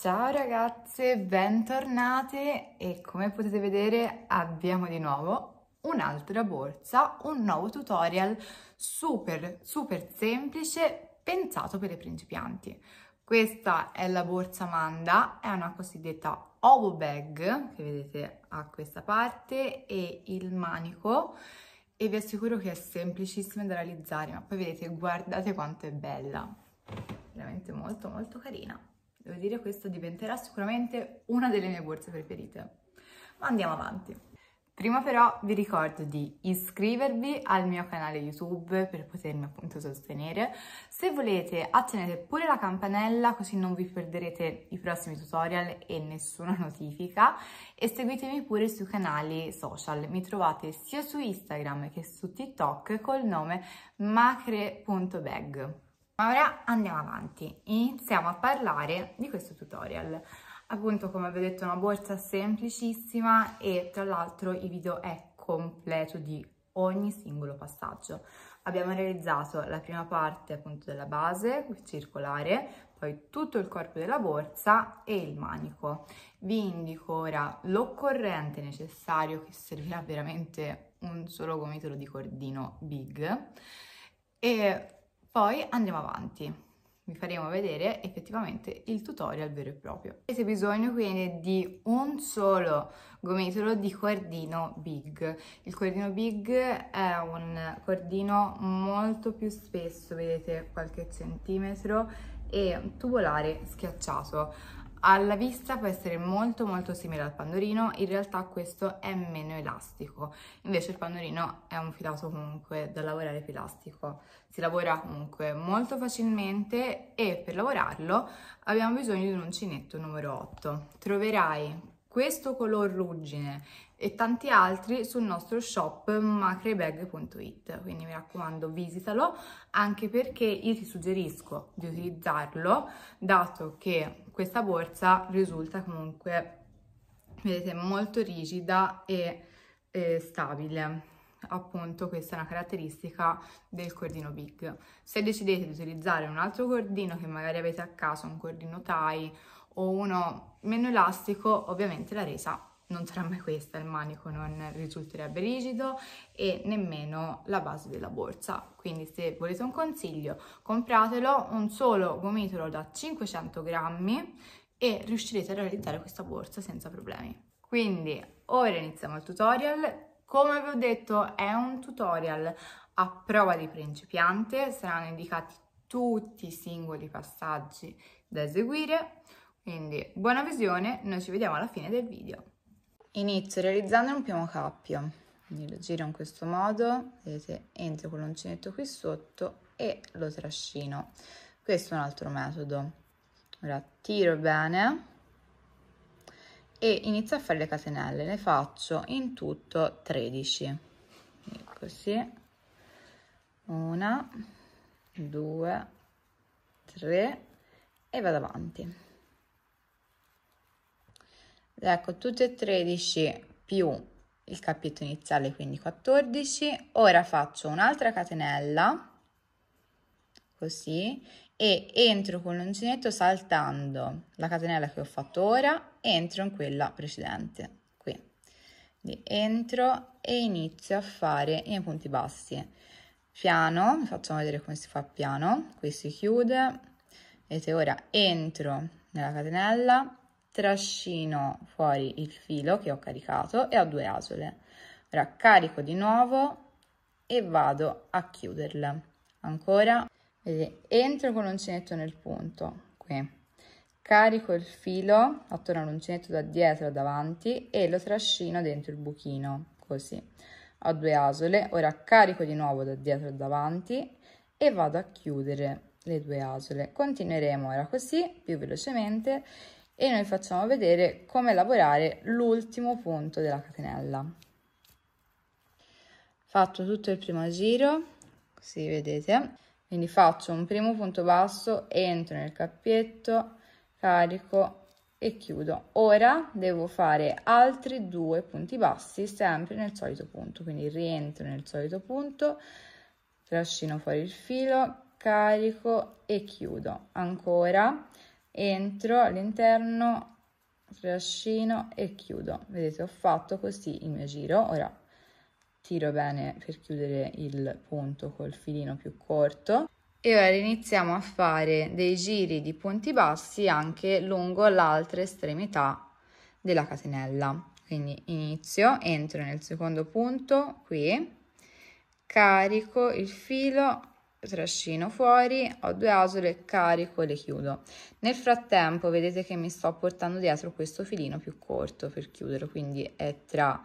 Ciao ragazze, bentornate e come potete vedere abbiamo di nuovo un'altra borsa, un nuovo tutorial super semplice pensato per le principianti. Questa è la borsa Manda, è una cosiddetta ovo bag che vedete a questa parte e il manico e vi assicuro che è semplicissima da realizzare, ma poi vedete, guardate quanto è bella, veramente molto carina. Devo dire, questa diventerà sicuramente una delle mie borse preferite. Ma andiamo avanti. Prima però vi ricordo di iscrivervi al mio canale YouTube per potermi appunto sostenere. Se volete accendete pure la campanella così non vi perderete i prossimi tutorial e nessuna notifica, e seguitemi pure sui canali social. Mi trovate sia su Instagram che su TikTok col nome macre.bag. Ora andiamo avanti, iniziamo a parlare di questo tutorial. Appunto, come vi ho detto, è una borsa semplicissima e tra l'altro il video è completo di ogni singolo passaggio. Abbiamo realizzato la prima parte appunto della base circolare, poi tutto il corpo della borsa e il manico. Vi indico ora l'occorrente necessario, che servirà veramente un solo gomitolo di cordino big, e poi andiamo avanti, vi faremo vedere effettivamente il tutorial vero e proprio. Avete bisogno quindi di un solo gomitolo di cordino big. Il cordino big è un cordino molto più spesso, vedete, qualche centimetro, e tubolare schiacciato. Alla vista può essere molto simile al pandorino, in realtà questo è meno elastico, invece il pandorino è un filato comunque da lavorare più elastico, si lavora comunque molto facilmente e per lavorarlo abbiamo bisogno di un uncinetto numero 8. Troverai questo color ruggine e tanti altri sul nostro shop macrebag.it, quindi mi raccomando visitalo, anche perché io ti suggerisco di utilizzarlo dato che questa borsa risulta comunque, vedete, molto rigida e stabile. Appunto questa è una caratteristica del cordino big. Se decidete di utilizzare un altro cordino che magari avete a casa, un cordino tie o uno meno elastico, ovviamente la resa non sarà mai questa, il manico non risulterebbe rigido e nemmeno la base della borsa. Quindi se volete un consiglio, compratelo, un solo gomitolo da 500 grammi e riuscirete a realizzare questa borsa senza problemi. Quindi ora iniziamo il tutorial. Come vi ho detto, è un tutorial a prova di principiante, saranno indicati tutti i singoli passaggi da eseguire, quindi buona visione, noi ci vediamo alla fine del video. Inizio realizzando un primo cappio, quindi lo giro in questo modo, vedete, entro con l'uncinetto qui sotto e lo trascino. Questo è un altro metodo. Ora tiro bene e inizio a fare le catenelle, ne faccio in tutto 13, quindi così, 1, 2, 3 e vado avanti. Ecco, tutte e 13 più il cappietto iniziale, quindi 14. Ora faccio un'altra catenella, così, e entro con l'uncinetto saltando la catenella che ho fatto ora, entro in quella precedente, qui. Quindi entro e inizio a fare i miei punti bassi. Piano, facciamo vedere come si fa piano, qui si chiude, vedete, ora entro nella catenella, trascino fuori il filo che ho caricato e ho 2 asole. Ora carico di nuovo e vado a chiuderle. Ancora, vedete, entro con l'uncinetto nel punto, qui, carico il filo, attorno all'uncinetto da dietro e davanti e lo trascino dentro il buchino, così. Ho 2 asole, ora carico di nuovo da dietro e davanti e vado a chiudere le 2 asole. Continueremo ora così, più velocemente, e noi facciamo vedere come lavorare l'ultimo punto della catenella. Fatto tutto il primo giro, così vedete, quindi faccio un primo punto basso, entro nel cappietto, carico e chiudo. Ora devo fare altri 2 punti bassi sempre nel solito punto, quindi rientro nel solito punto, trascino fuori il filo, carico e chiudo. Ancora entro all'interno, trascino e chiudo. Vedete, ho fatto così il mio giro. Ora tiro bene per chiudere il punto col filino più corto e ora iniziamo a fare dei giri di punti bassi anche lungo l'altra estremità della catenella. Quindi inizio, entro nel secondo punto qui, carico il filo, trascino fuori, ho 2 asole, carico e le chiudo. Nel frattempo vedete che mi sto portando dietro questo filino più corto per chiuderlo, quindi è tra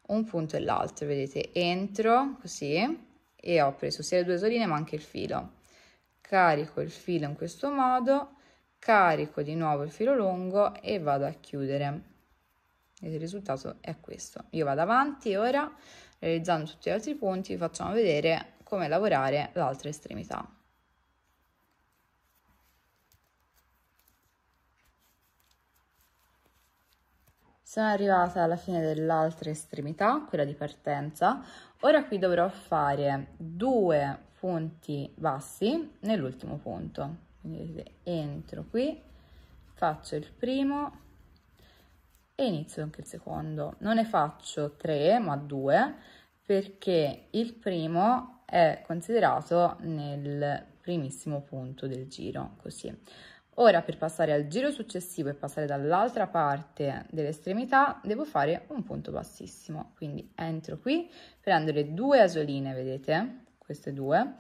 un punto e l'altro. Vedete, entro così e ho preso sia le 2 asoline ma anche il filo, carico il filo in questo modo, carico di nuovo il filo lungo e vado a chiudere. Il risultato è questo. Io vado avanti ora, realizzando tutti gli altri punti, vi facciamo vedere come lavorare l'altra estremità. Sono arrivata alla fine dell'altra estremità, quella di partenza. Ora qui dovrò fare 2 punti bassi nell'ultimo punto. Quindi vedete, entro qui, faccio il primo e inizio anche il secondo. Non ne faccio 3 ma 2 perché il primo è considerato nel primissimo punto del giro, così. Ora per passare al giro successivo e passare dall'altra parte dell'estremità devo fare un punto bassissimo, quindi entro qui, prendo le 2 asoline, vedete, queste 2,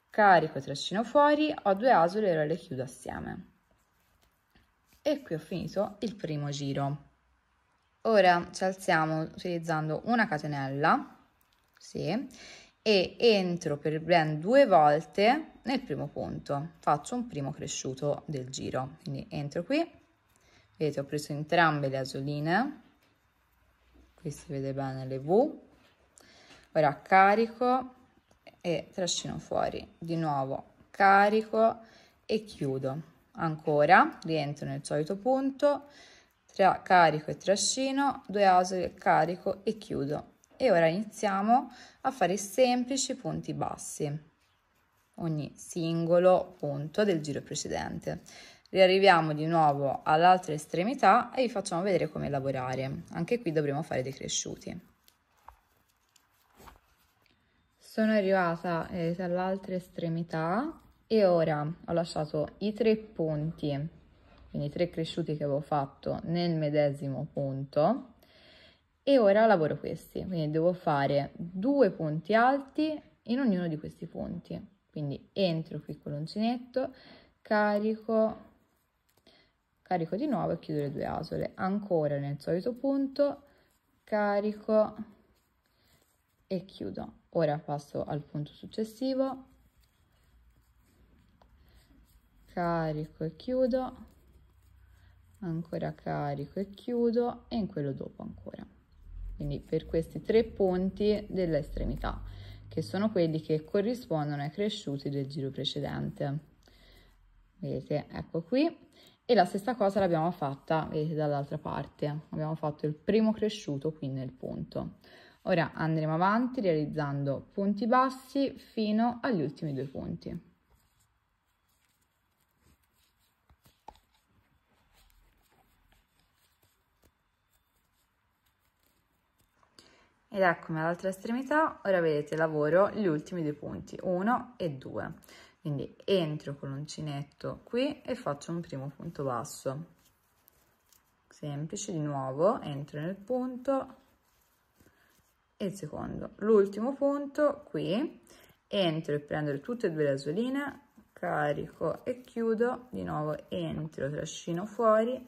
carico, trascino fuori, ho 2 asole e ora le chiudo assieme. E qui ho finito il primo giro. Ora ci alziamo utilizzando una catenella, sì, e entro per ben 2 volte nel primo punto. Faccio un primo cresciuto del giro, quindi entro qui, vedete ho preso entrambe le asoline, qui si vede bene le V, ora carico e trascino fuori, di nuovo carico e chiudo, ancora rientro nel solito punto, carico e trascino, 2 asole, carico e chiudo. E ora iniziamo a fare semplici punti bassi, ogni singolo punto del giro precedente. Riarriviamo di nuovo all'altra estremità e vi facciamo vedere come lavorare. Anche qui dovremo fare dei cresciuti. Sono arrivata all'altra estremità e ora ho lasciato i 3 punti, quindi 3 cresciuti che avevo fatto nel medesimo punto. E ora lavoro questi, quindi devo fare 2 punti alti in ognuno di questi punti. Quindi entro qui con l'uncinetto, carico di nuovo e chiudo le 2 asole. Ancora nel solito punto, carico e chiudo. Ora passo al punto successivo, carico e chiudo, ancora carico e chiudo e in quello dopo ancora. Quindi per questi 3 punti dell'estremità, che sono quelli che corrispondono ai cresciuti del giro precedente. Vedete, ecco qui. E la stessa cosa l'abbiamo fatta, vedete, dall'altra parte. Abbiamo fatto il primo cresciuto qui nel punto. Ora andremo avanti realizzando punti bassi fino agli ultimi 2 punti. Ed eccomi all'altra estremità, ora vedete lavoro gli ultimi 2 punti, 1 e 2. Quindi entro con l'uncinetto qui e faccio un primo punto basso. Semplice, di nuovo, entro nel punto e il secondo. L'ultimo punto qui, entro e prendo tutte e 2 le asoline, carico e chiudo, di nuovo entro, trascino fuori,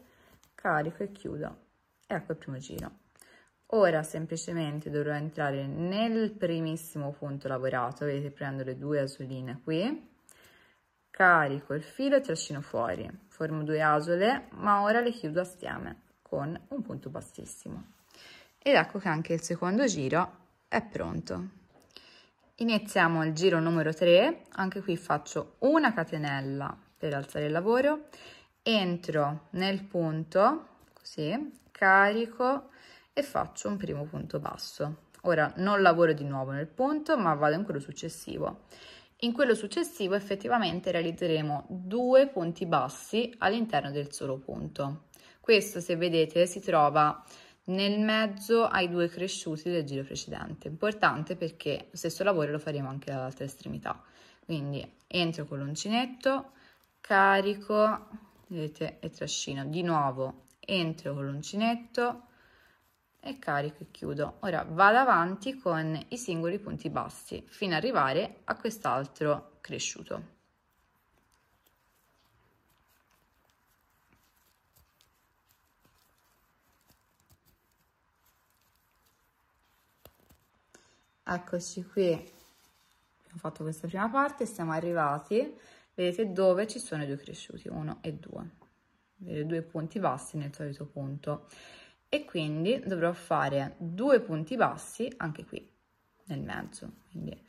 carico e chiudo. Ecco il primo giro. Ora semplicemente dovrò entrare nel primissimo punto lavorato, vedete, prendo le 2 asoline qui, carico il filo e trascino fuori, formo 2 asole, ma ora le chiudo assieme con un punto bassissimo. Ed ecco che anche il secondo giro è pronto. Iniziamo il giro numero 3, anche qui faccio una catenella per alzare il lavoro, entro nel punto, così, carico e faccio un primo punto basso. Ora non lavoro di nuovo nel punto, ma vado in quello successivo. In quello successivo effettivamente realizzeremo 2 punti bassi all'interno del solo punto. Questo, se vedete, si trova nel mezzo ai 2 cresciuti del giro precedente. Importante perché lo stesso lavoro lo faremo anche dall'altra estremità. Quindi entro con l'uncinetto, carico, vedete, e trascino. Di nuovo entro con l'uncinetto e carico e chiudo. Ora vado avanti con i singoli punti bassi fino ad arrivare a quest'altro cresciuto. Eccoci qui, abbiamo fatto questa prima parte, siamo arrivati, vedete, dove ci sono i 2 cresciuti, 1 e 2, vedete, 2 punti bassi nel solito punto, e quindi dovrò fare 2 punti bassi anche qui nel mezzo, quindi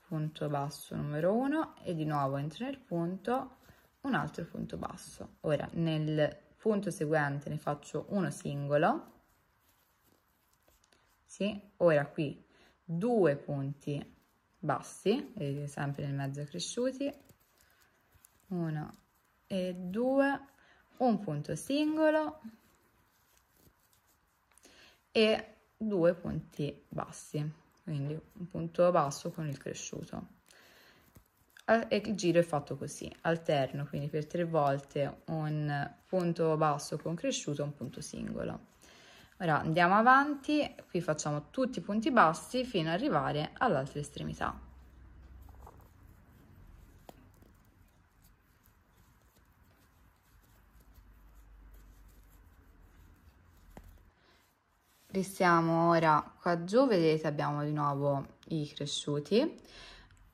punto basso numero 1 e di nuovo entro nel punto, un altro punto basso. Ora nel punto seguente ne faccio uno singolo, sì, ora qui 2 punti bassi, vedete, sempre nel mezzo cresciuti, 1 e 2, un punto singolo e 2 punti bassi, quindi un punto basso con il cresciuto. E il giro è fatto così, alterno, quindi per 3 volte un punto basso con cresciuto e un punto singolo. Ora andiamo avanti, qui facciamo tutti i punti bassi fino ad arrivare all'altra estremità. Restiamo ora qua giù, vedete abbiamo di nuovo i cresciuti.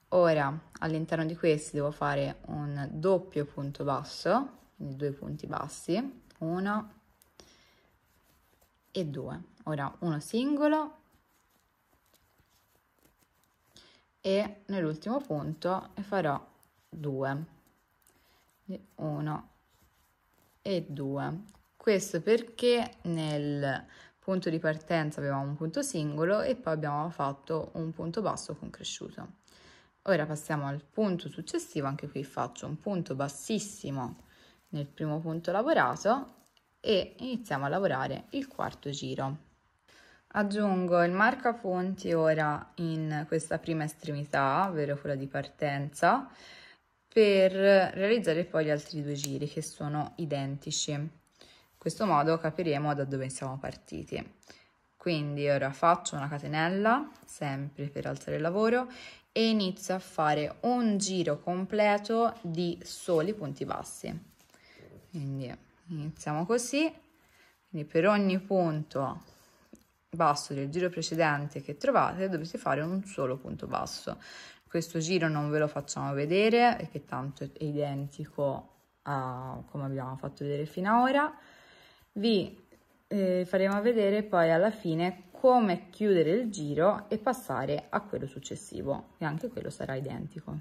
Ora all'interno di questi devo fare un doppio punto basso, quindi 2 punti bassi, 1 e 2. Ora uno singolo e nell'ultimo punto ne farò 2, 1 e 2. Questo perché nel punto di partenza avevamo un punto singolo e poi abbiamo fatto un punto basso con cresciuto. Ora passiamo al punto successivo, anche qui faccio un punto bassissimo nel primo punto lavorato e iniziamo a lavorare il quarto giro. Aggiungo il marcapunti ora in questa prima estremità, ovvero quella di partenza, per realizzare poi gli altri 2 giri che sono identici. In questo modo capiremo da dove siamo partiti. Quindi ora faccio una catenella, sempre per alzare il lavoro, e inizio a fare un giro completo di soli punti bassi. Quindi iniziamo così, quindi per ogni punto basso del giro precedente che trovate dovete fare un solo punto basso. Questo giro non ve lo facciamo vedere perché tanto è identico a come abbiamo fatto vedere fino ad ora. Vi faremo vedere poi alla fine come chiudere il giro e passare a quello successivo, e anche quello sarà identico.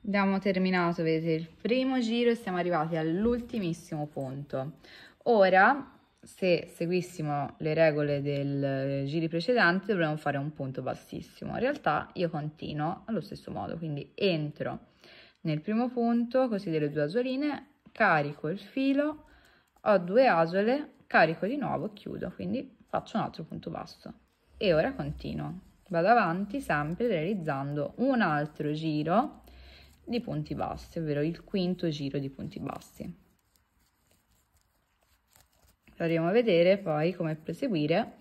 Abbiamo terminato, vedete, il primo giro e siamo arrivati all'ultimissimo punto. Ora, se seguissimo le regole del giri precedenti, dovremmo fare un punto bassissimo. In realtà io continuo allo stesso modo, quindi entro nel primo punto, così delle 2 asoline, carico il filo, ho 2 asole, carico di nuovo, chiudo, quindi faccio un altro punto basso. E ora continuo, vado avanti sempre realizzando un altro giro di punti bassi, ovvero il quinto giro di punti bassi. Faremo vedere poi come proseguire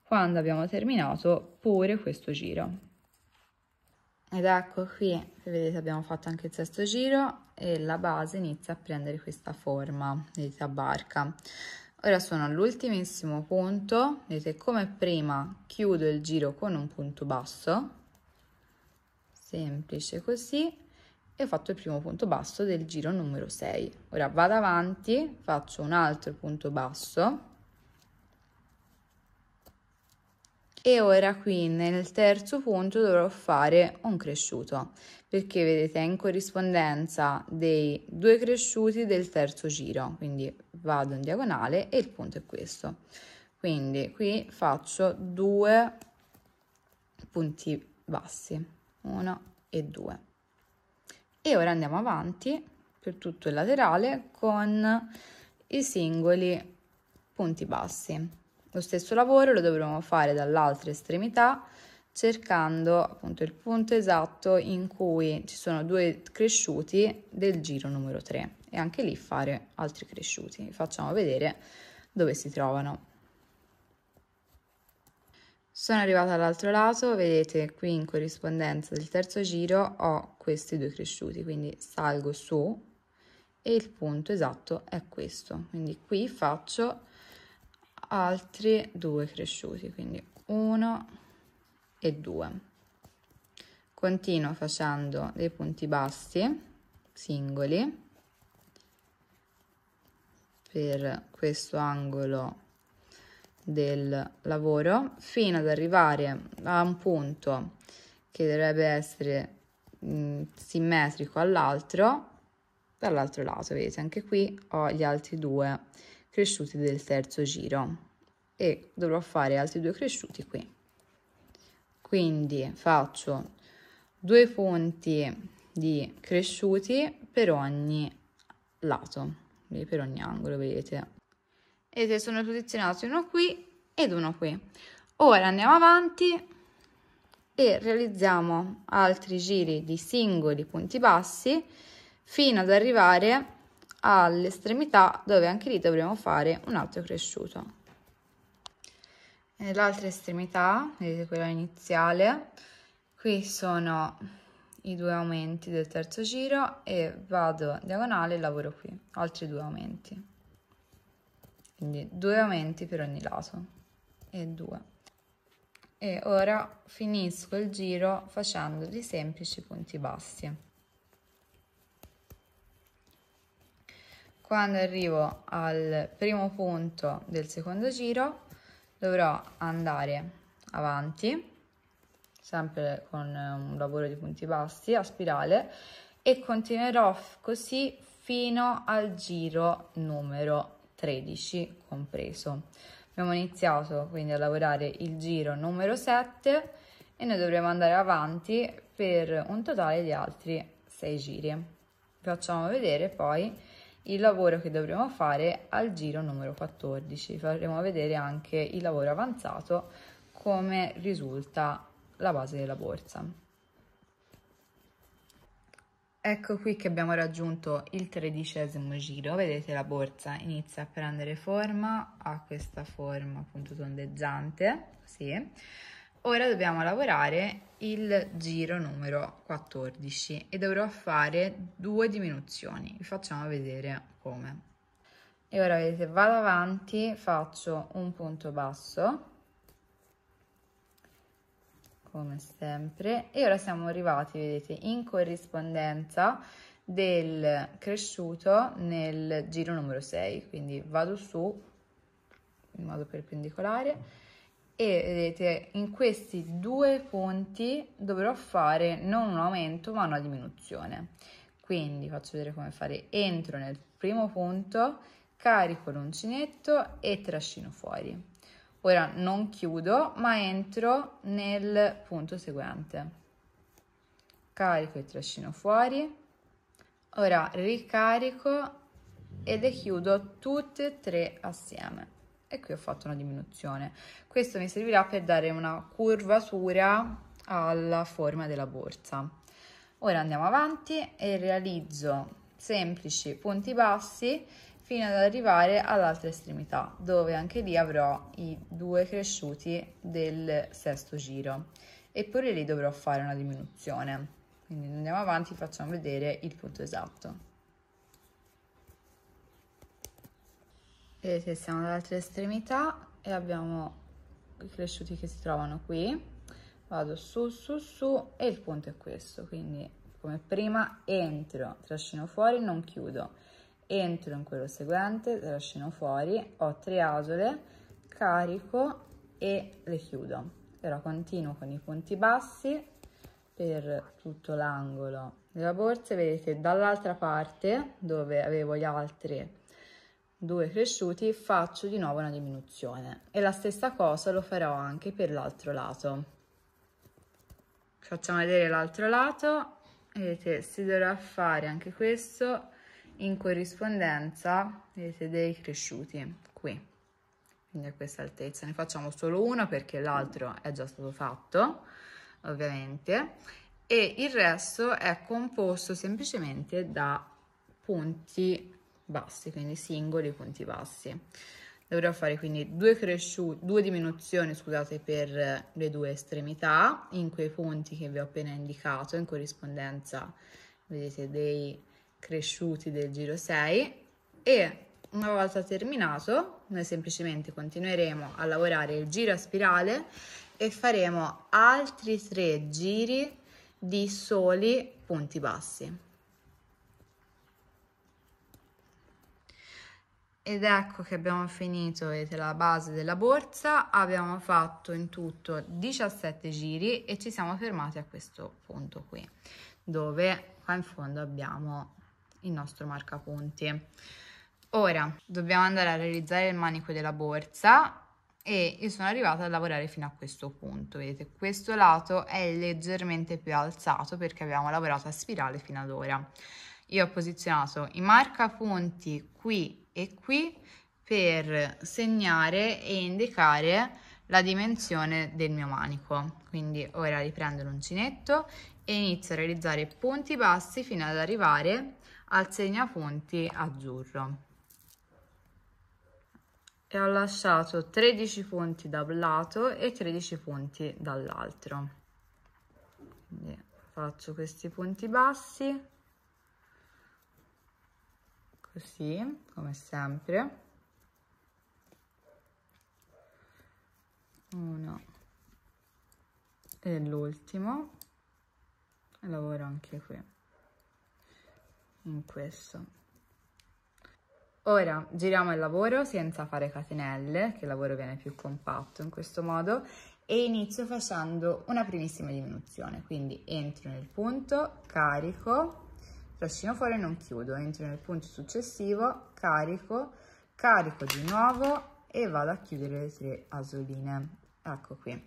quando abbiamo terminato pure questo giro. Ed ecco qui, vedete, abbiamo fatto anche il sesto giro e la base inizia a prendere questa forma, vedete, a barca. Ora sono all'ultimissimo punto, vedete, come prima chiudo il giro con un punto basso, semplice così, e ho fatto il primo punto basso del giro numero 6. Ora vado avanti, faccio un altro punto basso e ora qui nel terzo punto dovrò fare un cresciuto, perché vedete è in corrispondenza dei 2 cresciuti del terzo giro, quindi vado in diagonale e il punto è questo. Quindi qui faccio 2 punti bassi, 1 e 2. E ora andiamo avanti per tutto il laterale con i singoli punti bassi. Lo stesso lavoro lo dovremo fare dall'altra estremità, cercando appunto il punto esatto in cui ci sono 2 cresciuti del giro numero 3 e anche lì fare altri cresciuti. Vi facciamo vedere dove si trovano. Sono arrivata all'altro lato, vedete qui in corrispondenza del terzo giro ho questi 2 cresciuti, quindi salgo su e il punto esatto è questo, quindi qui faccio altri 2 cresciuti, quindi 1 e 2. Continuo facendo dei punti bassi singoli per questo angolo del lavoro fino ad arrivare a un punto che dovrebbe essere simmetrico all'altro dall'altro lato. Vedete, anche qui ho gli altri 2 cresciuti del terzo giro e dovrò fare altri 2 cresciuti qui, quindi faccio 2 punti di cresciuti per ogni lato, per ogni angolo, vedete. Vedete, sono posizionati uno qui ed uno qui. Ora andiamo avanti e realizziamo altri giri di singoli punti bassi fino ad arrivare all'estremità dove anche lì dovremo fare un altro cresciuto. Nell'altra estremità, vedete quella iniziale, qui sono i 2 aumenti del terzo giro e vado diagonale e lavoro qui, altri 2 aumenti. Quindi 2 aumenti per ogni lato e 2. E ora finisco il giro facendo dei semplici punti bassi. Quando arrivo al primo punto del secondo giro dovrò andare avanti, sempre con un lavoro di punti bassi a spirale, e continuerò così fino al giro numero 13 compreso. Abbiamo iniziato quindi a lavorare il giro numero 7 e noi dovremo andare avanti per un totale di altri 6 giri. Facciamo vedere poi il lavoro che dovremo fare al giro numero 14. Faremo vedere anche il lavoro avanzato, come risulta la base della borsa. Ecco qui che abbiamo raggiunto il 13° giro, vedete la borsa inizia a prendere forma, ha questa forma appunto tondeggiante, così. Ora dobbiamo lavorare il giro numero 14 e dovrò fare 2 diminuzioni, vi facciamo vedere come. E ora vedete, vado avanti, faccio un punto basso, come sempre, e ora siamo arrivati, vedete, in corrispondenza del cresciuto nel giro numero 6, quindi vado su in modo perpendicolare e vedete in questi 2 punti dovrò fare non un aumento ma una diminuzione. Quindi faccio vedere come fare: entro nel primo punto, carico l'uncinetto e trascino fuori. Ora non chiudo, ma entro nel punto seguente. Carico e trascino fuori. Ora ricarico e le chiudo tutte e 3 assieme. E qui ho fatto una diminuzione. Questo mi servirà per dare una curvatura alla forma della borsa. Ora andiamo avanti e realizzo semplici punti bassi fino ad arrivare all'altra estremità, dove anche lì avrò i 2 cresciuti del 6° giro e pure lì dovrò fare una diminuzione. Quindi andiamo avanti, facciamo vedere il punto esatto. Vedete, siamo all'altra estremità e abbiamo i cresciuti che si trovano qui. Vado su su su e il punto è questo, quindi come prima entro, trascino fuori, non chiudo. Entro in quello seguente, trascino fuori, ho 3 asole, carico e le chiudo. Ora continuo con i punti bassi per tutto l'angolo della borsa. Vedete, dall'altra parte dove avevo gli altri 2 cresciuti faccio di nuovo una diminuzione e la stessa cosa lo farò anche per l'altro lato. facciamo vedere l'altro lato. Vedete, si dovrà fare anche questo in corrispondenza, vedete, dei cresciuti qui, quindi a questa altezza. Ne facciamo solo uno perché l'altro è già stato fatto, ovviamente, e il resto è composto semplicemente da punti bassi, quindi singoli punti bassi. Dovrò fare quindi due diminuzioni, scusate, per le due estremità in quei punti che vi ho appena indicato in corrispondenza, vedete, dei cresciuti del giro 6, e una volta terminato noi semplicemente continueremo a lavorare il giro a spirale e faremo altri 3 giri di soli punti bassi. Ed ecco che abbiamo finito, vedete, la base della borsa. Abbiamo fatto in tutto 17 giri e ci siamo fermati a questo punto qui, dove qua in fondo abbiamo il nostro marcapunti. Ora dobbiamo andare a realizzare il manico della borsa e io sono arrivata a lavorare fino a questo punto. Vedete, questo lato è leggermente più alzato perché abbiamo lavorato a spirale fino ad ora. Io ho posizionato i marcapunti qui e qui per segnare e indicare la dimensione del mio manico. Quindi ora riprendo l'uncinetto e inizio a realizzare punti bassi fino ad arrivare al segnapunti azzurro. E ho lasciato 13 punti da un lato e 13 punti dall'altro. Quindi faccio questi punti bassi, così, come sempre. Uno e l'ultimo. E lavoro anche qui, in questo. Ora giriamo il lavoro senza fare catenelle, che il lavoro viene più compatto in questo modo, e inizio facendo una primissima diminuzione. Quindi entro nel punto, carico, trascino fuori e non chiudo, entro nel punto successivo, carico, carico di nuovo e vado a chiudere le 3 asoline. Ecco qui.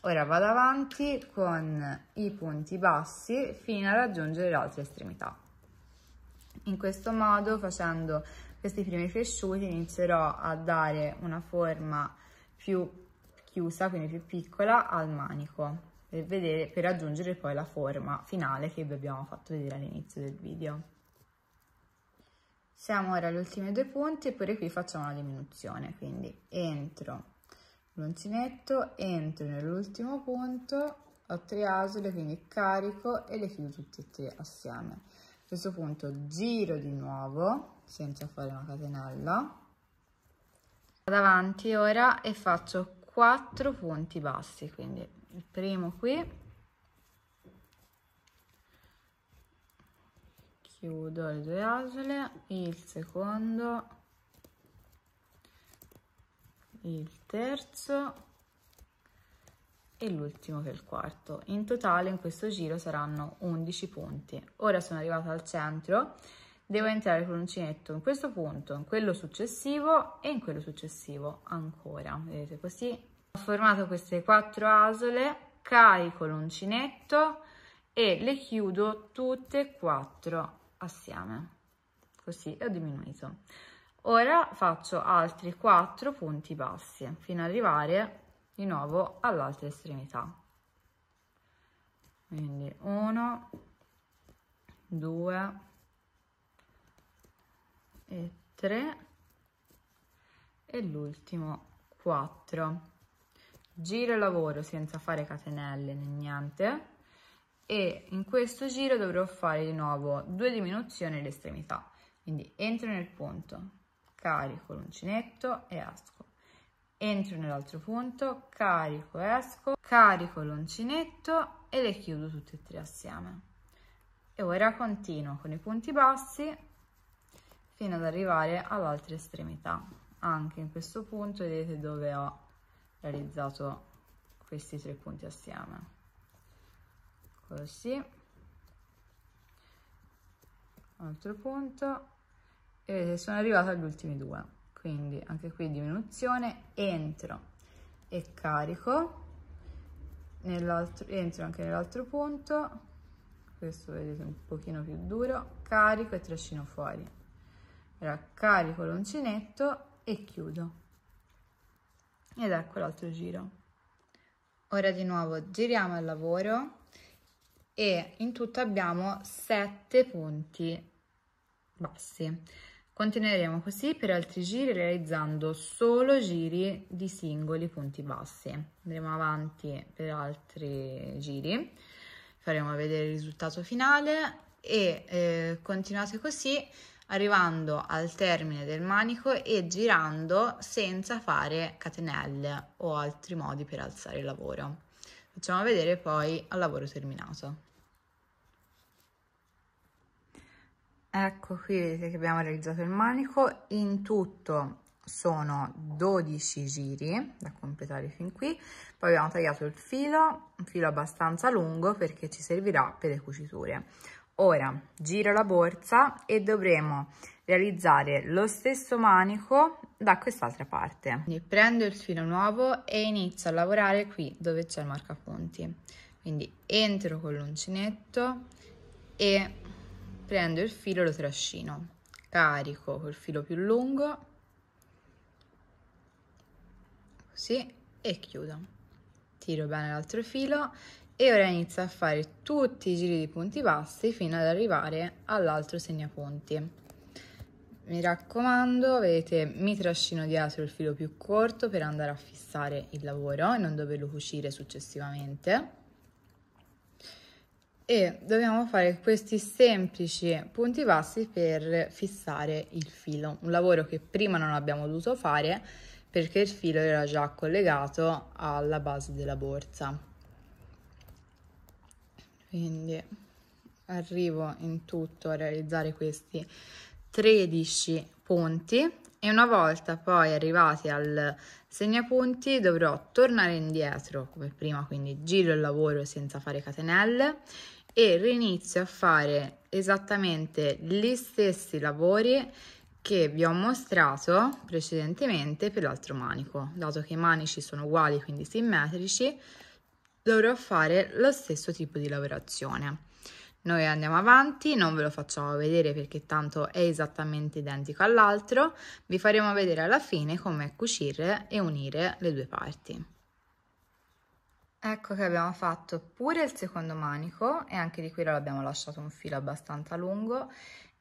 Ora vado avanti con i punti bassi fino a raggiungere l'altra estremità. In questo modo, facendo questi primi cresciuti, inizierò a dare una forma più chiusa, quindi più piccola, al manico, per raggiungere poi la forma finale che vi abbiamo fatto vedere all'inizio del video. Siamo ora agli ultimi 2 punti e pure qui facciamo una diminuzione, quindi entro l'uncinetto, entro nell'ultimo punto, ho 3 asole, quindi carico e le chiudo tutte e 3 assieme. A questo punto giro di nuovo senza fare una catenella, vado avanti ora e faccio 4 punti bassi, quindi il primo qui, chiudo le 2 asole, il secondo, il terzo e l'ultimo che è il quarto. In totale in questo giro saranno 11 punti. Ora sono arrivata al centro, devo entrare con l'uncinetto in questo punto, in quello successivo e in quello successivo ancora. Vedete, così ho formato queste 4 asole, carico l'uncinetto e le chiudo tutte e 4 assieme, così, e ho diminuito. Ora faccio altri 4 punti bassi fino ad arrivare di nuovo all'altra estremità. Quindi 1, 2 e 3 e l'ultimo 4. Giro e lavoro senza fare catenelle né niente, e in questo giro dovrò fare di nuovo 2 diminuzioni all'estremità. Quindi entro nel punto, carico l'uncinetto e esco, entro nell'altro punto, carico, esco, carico l'uncinetto e le chiudo tutte e 3 assieme. E ora continuo con i punti bassi fino ad arrivare all'altra estremità. Anche in questo punto vedete dove ho realizzato questi 3 punti assieme, così, altro punto, e vedete sono arrivata agli ultimi 2, quindi anche qui diminuzione, entro e carico, entro anche nell'altro punto, questo vedete un pochino più duro, carico e trascino fuori. Ora carico l'uncinetto e chiudo. Ed ecco l'altro giro. Ora di nuovo giriamo il lavoro e in tutto abbiamo 7 punti bassi. Continueremo così per altri giri realizzando solo giri di singoli punti bassi. Andremo avanti per altri giri, faremo vedere il risultato finale e continuate così arrivando al termine del manico e girando senza fare catenelle o altri modi per alzare il lavoro. Facciamo vedere poi al lavoro terminato. Ecco qui, vedete che abbiamo realizzato il manico, in tutto sono 12 giri da completare fin qui, poi abbiamo tagliato il filo, un filo abbastanza lungo perché ci servirà per le cuciture. Ora giro la borsa e dovremo realizzare lo stesso manico da quest'altra parte. Quindi prendo il filo nuovo e inizio a lavorare qui dove c'è il marcapunti. Quindi entro con l'uncinetto e prendo il filo e lo trascino, carico col filo più lungo, così, e chiudo. Tiro bene l'altro filo e ora inizio a fare tutti i giri di punti bassi fino ad arrivare all'altro segnapunti. Mi raccomando, vedete, mi trascino dietro il filo più corto per andare a fissare il lavoro e non doverlo cucire successivamente. E dobbiamo fare questi semplici punti bassi per fissare il filo, un lavoro che prima non abbiamo dovuto fare perché il filo era già collegato alla base della borsa. Quindi arrivo in tutto a realizzare questi 13 punti e una volta poi arrivati al segnapunti dovrò tornare indietro come prima, quindi giro il lavoro senza fare catenelle e rinizio a fare esattamente gli stessi lavori che vi ho mostrato precedentemente per l'altro manico. Dato che i manici sono uguali, quindi simmetrici, dovrò fare lo stesso tipo di lavorazione. Noi andiamo avanti, non ve lo facciamo vedere perché tanto è esattamente identico all'altro, vi faremo vedere alla fine come cucire e unire le due parti. Ecco che abbiamo fatto pure il secondo manico e anche di quello l'abbiamo lasciato un filo abbastanza lungo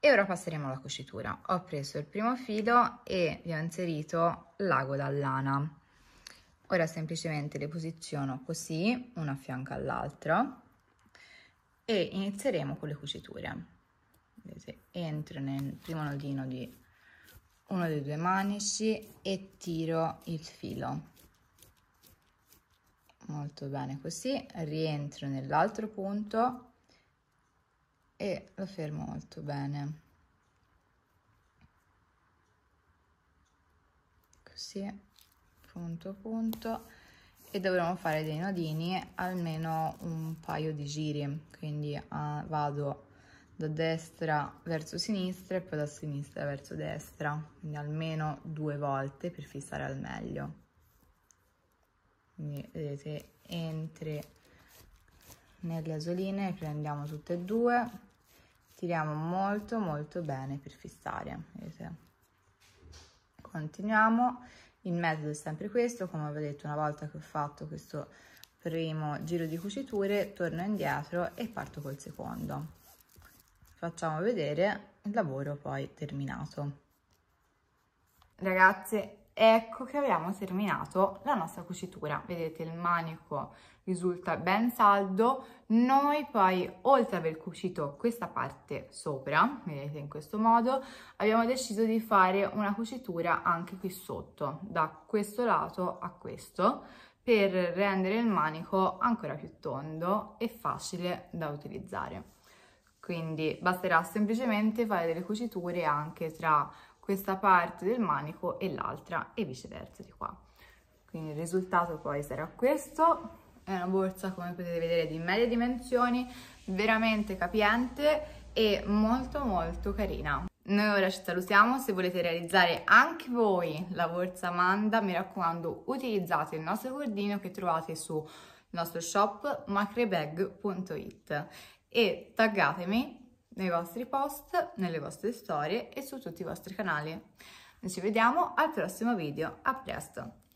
e ora passeremo alla cucitura. Ho preso il primo filo e vi ho inserito l'ago da lana. Ora semplicemente le posiziono così, una a fianco all'altra e inizieremo con le cuciture. Vedete, entro nel primo nodino di uno dei due manici e tiro il filo. Molto bene così, rientro nell'altro punto e lo fermo molto bene. Così, punto punto, e dovremo fare dei nodini almeno un paio di giri, quindi vado da destra verso sinistra e poi da sinistra verso destra, quindi almeno 2 volte per fissare al meglio. Quindi vedete, entri nelle asoline, prendiamo tutte e due, tiriamo molto bene per fissare, vedete. Continuiamo, il metodo è sempre questo, come vi ho detto, una volta che ho fatto questo primo giro di cuciture torno indietro e parto col secondo. Facciamo vedere il lavoro poi terminato. Ragazze, ecco che abbiamo terminato la nostra cucitura. Vedete, il manico risulta ben saldo. Noi poi, oltre ad aver cucito questa parte sopra, vedete in questo modo, abbiamo deciso di fare una cucitura anche qui sotto, da questo lato a questo, per rendere il manico ancora più tondo e facile da utilizzare. Quindi basterà semplicemente fare delle cuciture anche tra questa parte del manico e l'altra e viceversa di qua. Quindi il risultato poi sarà questo. È una borsa, come potete vedere, di medie dimensioni, veramente capiente e molto carina. Noi ora ci salutiamo. Se volete realizzare anche voi la borsa Amanda, mi raccomando, utilizzate il nostro cordino che trovate su nostro shop macrebag.it e taggatemi nei vostri post, nelle vostre storie e su tutti i vostri canali. Noi ci vediamo al prossimo video, a presto!